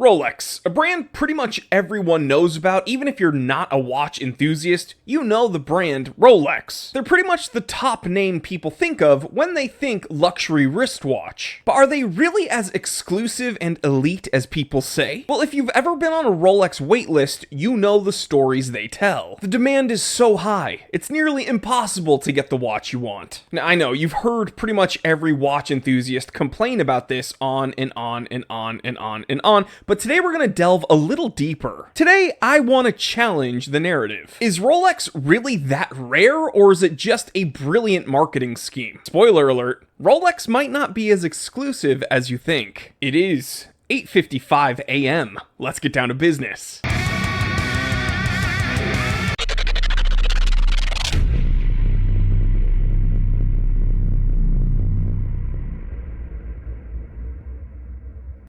Rolex, a brand pretty much everyone knows about. Even if you're not a watch enthusiast, you know the brand Rolex. They're pretty much the top name people think of when they think luxury wristwatch. But are they really as exclusive and elite as people say? Well, if you've ever been on a Rolex waitlist, you know the stories they tell. The demand is so high, it's nearly impossible to get the watch you want. Now, I know you've heard pretty much every watch enthusiast complain about this on and on and on and on and on, but today we're going to delve a little deeper. Today, I want to challenge the narrative. Is Rolex really that rare, or is it just a brilliant marketing scheme? Spoiler alert, Rolex might not be as exclusive as you think. It is 8:55 a.m. Let's get down to business.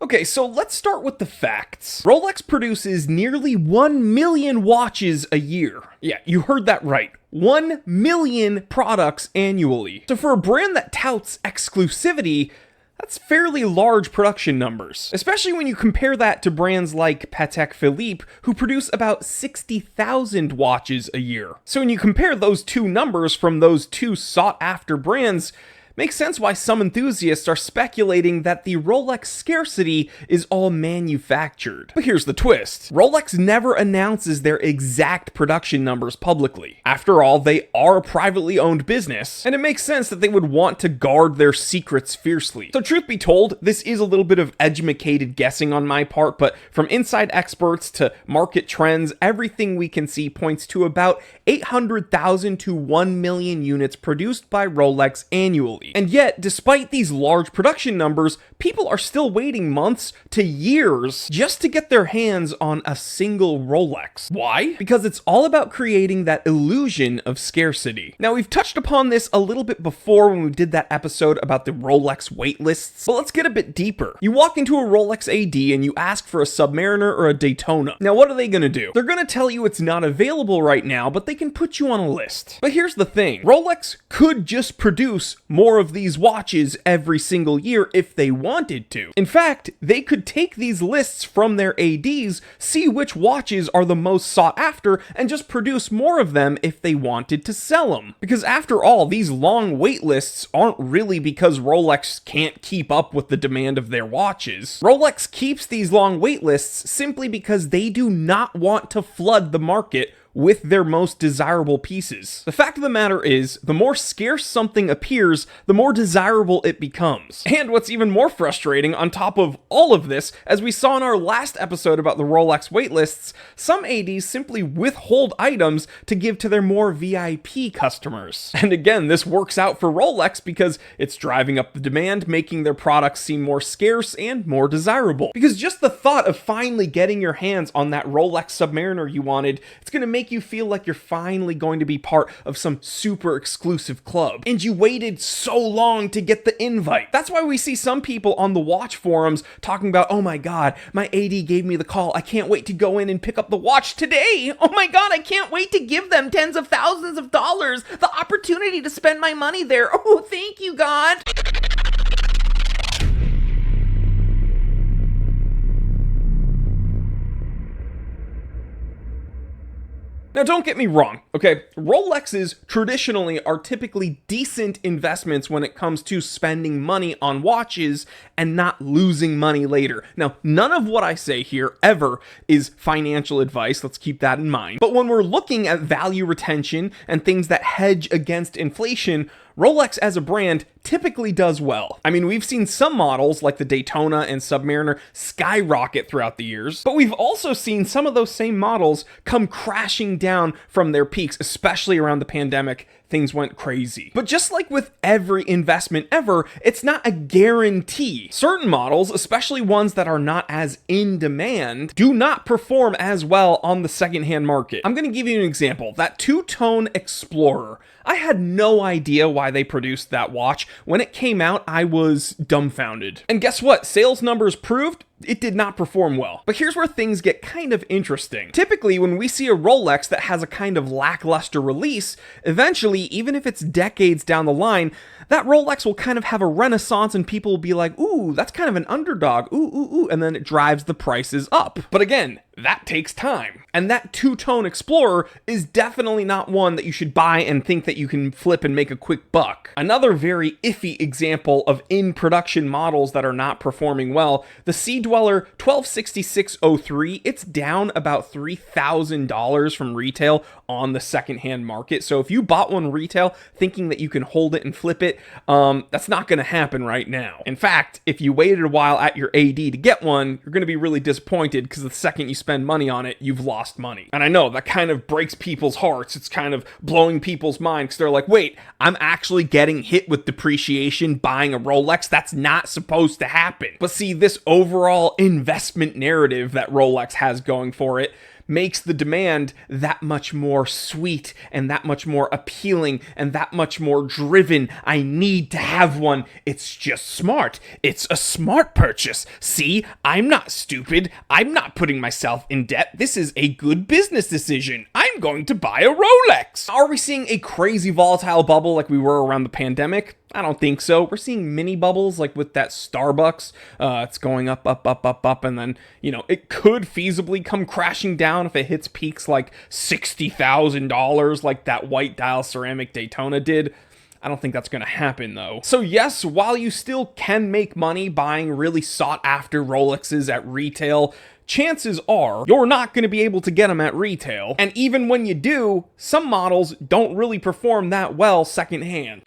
Okay, so let's start with the facts. Rolex produces nearly 1 million watches a year. Yeah, you heard that right. 1 million products annually. So for a brand that touts exclusivity, that's fairly large production numbers, especially when you compare that to brands like Patek Philippe, who produce about 60,000 watches a year. So when you compare those two numbers from those two sought-after brands, makes sense why some enthusiasts are speculating that the Rolex Scarcity is all manufactured. But here's the twist. Rolex never announces their exact production numbers publicly. After all, they are a privately owned business, and it makes sense that they would want to guard their secrets fiercely. So truth be told, this is a little bit of educated guessing on my part, but from inside experts to market trends, everything we can see points to about 800,000 to 1 million units produced by Rolex annually. And yet, despite these large production numbers, people are still waiting months to years just to get their hands on a single Rolex. Why? Because it's all about creating that illusion of scarcity. Now, we've touched upon this a little bit before when we did that episode about the Rolex waitlists, but let's get a bit deeper. You walk into a Rolex AD and you ask for a Submariner or a Daytona. Now, what are they gonna do? They're gonna tell you it's not available right now, but they can put you on a list. But here's the thing. Rolex could just produce more of these watches every single year if they wanted to. In fact, they could take these lists from their ADs, see which watches are the most sought after, and just produce more of them if they wanted to sell them. Because after all, these long wait lists aren't really because Rolex can't keep up with the demand of their watches. Rolex keeps these long wait lists simply because they do not want to flood the market with their most desirable pieces. The fact of the matter is, the more scarce something appears, the more desirable it becomes. And what's even more frustrating on top of all of this, as we saw in our last episode about the Rolex waitlists, some ADs simply withhold items to give to their more VIP customers. And again, this works out for Rolex because it's driving up the demand, making their products seem more scarce and more desirable. Because just the thought of finally getting your hands on that Rolex Submariner you wanted, it's gonna make you feel like you're finally going to be part of some super exclusive club. And you waited so long to get the invite. That's why we see some people on the watch forums talking about, oh my god, my AD gave me the call. I can't wait to go in and pick up the watch today. Oh my god, I can't wait to give them tens of thousands of dollars. The opportunity to spend my money there. Oh, thank you, God. Now, don't get me wrong, okay? Rolexes traditionally are typically decent investments when it comes to spending money on watches and not losing money later. Now, none of what I say here ever is financial advice. Let's keep that in mind. But when we're looking at value retention and things that hedge against inflation, Rolex as a brand typically does well. I mean, we've seen some models like the Daytona and Submariner skyrocket throughout the years, but we've also seen some of those same models come crashing down from their peaks, especially around the pandemic. Things went crazy. But just like with every investment ever, it's not a guarantee. Certain models, especially ones that are not as in demand, do not perform as well on the secondhand market. I'm going to give you an example. That two-tone Explorer. I had no idea why they produced that watch. When it came out, I was dumbfounded. And guess what? Sales numbers proved it did not perform well. But here's where things get kind of interesting. Typically, when we see a Rolex that has a kind of lackluster release, eventually, even if it's decades down the line, that Rolex will kind of have a renaissance and people will be like, ooh, that's kind of an underdog, ooh, and then it drives the prices up. But again, that takes time. And that two-tone Explorer is definitely not one that you should buy and think that you can flip and make a quick buck. Another very iffy example of in-production models that are not performing well, the Sea Dweller 126603, it's down about $3,000 from retail on the secondhand market. So if you bought one retail thinking that you can hold it and flip it, that's not going to happen right now. In fact, if you waited a while at your AD to get one, you're going to be really disappointed because the second you spend money on it, you've lost money. And I know that kind of breaks people's hearts. It's kind of blowing people's mind because they're like, wait, I'm actually getting hit with depreciation buying a Rolex? That's not supposed to happen. But see, this overall investment narrative that Rolex has going for it makes the demand that much more sweet and that much more appealing and that much more driven. I need to have one. It's just smart. It's a smart purchase. See, I'm not stupid. I'm not putting myself in debt. This is a good business decision. I'm going to buy a Rolex. Are we seeing a crazy volatile bubble like we were around the pandemic? I don't think so. We're seeing mini bubbles like with that Starbucks. It's going up, and then, it could feasibly come crashing down if it hits peaks like $60,000 like that white dial ceramic Daytona did. I don't think that's going to happen though. So yes, while you still can make money buying really sought after Rolexes at retail, chances are you're not going to be able to get them at retail. And even when you do, some models don't really perform that well secondhand.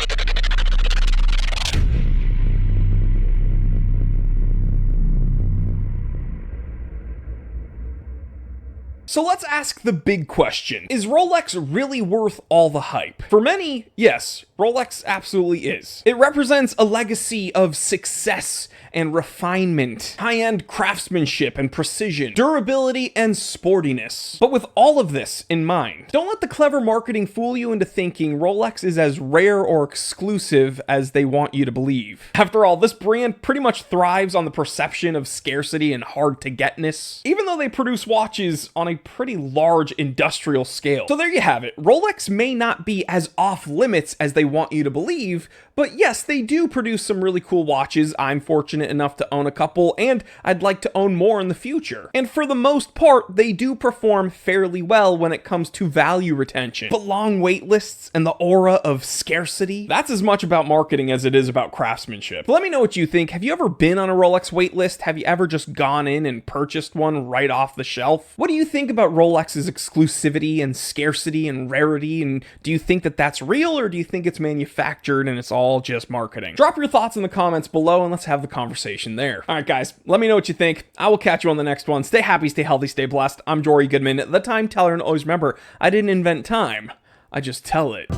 So let's ask the big question. Is Rolex really worth all the hype? For many, yes, Rolex absolutely is. It represents a legacy of success and refinement, high-end craftsmanship and precision, durability and sportiness. But with all of this in mind, don't let the clever marketing fool you into thinking Rolex is as rare or exclusive as they want you to believe. After all, this brand pretty much thrives on the perception of scarcity and hard-to-getness, even though they produce watches on a pretty large industrial scale. So there you have it. Rolex may not be as off limits as they want you to believe, but yes, they do produce some really cool watches. I'm fortunate enough to own a couple, and I'd like to own more in the future. And for the most part, they do perform fairly well when it comes to value retention. But long wait lists and the aura of scarcity, that's as much about marketing as it is about craftsmanship. But let me know what you think. Have you ever been on a Rolex wait list? Have you ever just gone in and purchased one right off the shelf? What do you think about Rolex's exclusivity and scarcity and rarity? And do you think that that's real, or do you think it's manufactured and it's all just marketing? Drop your thoughts in the comments below and let's have the conversation there. All right, guys, let me know what you think. I will catch you on the next one. Stay happy, stay healthy, stay blessed. I'm Jory Goodman, the time teller, and always remember, I didn't invent time. I just tell it.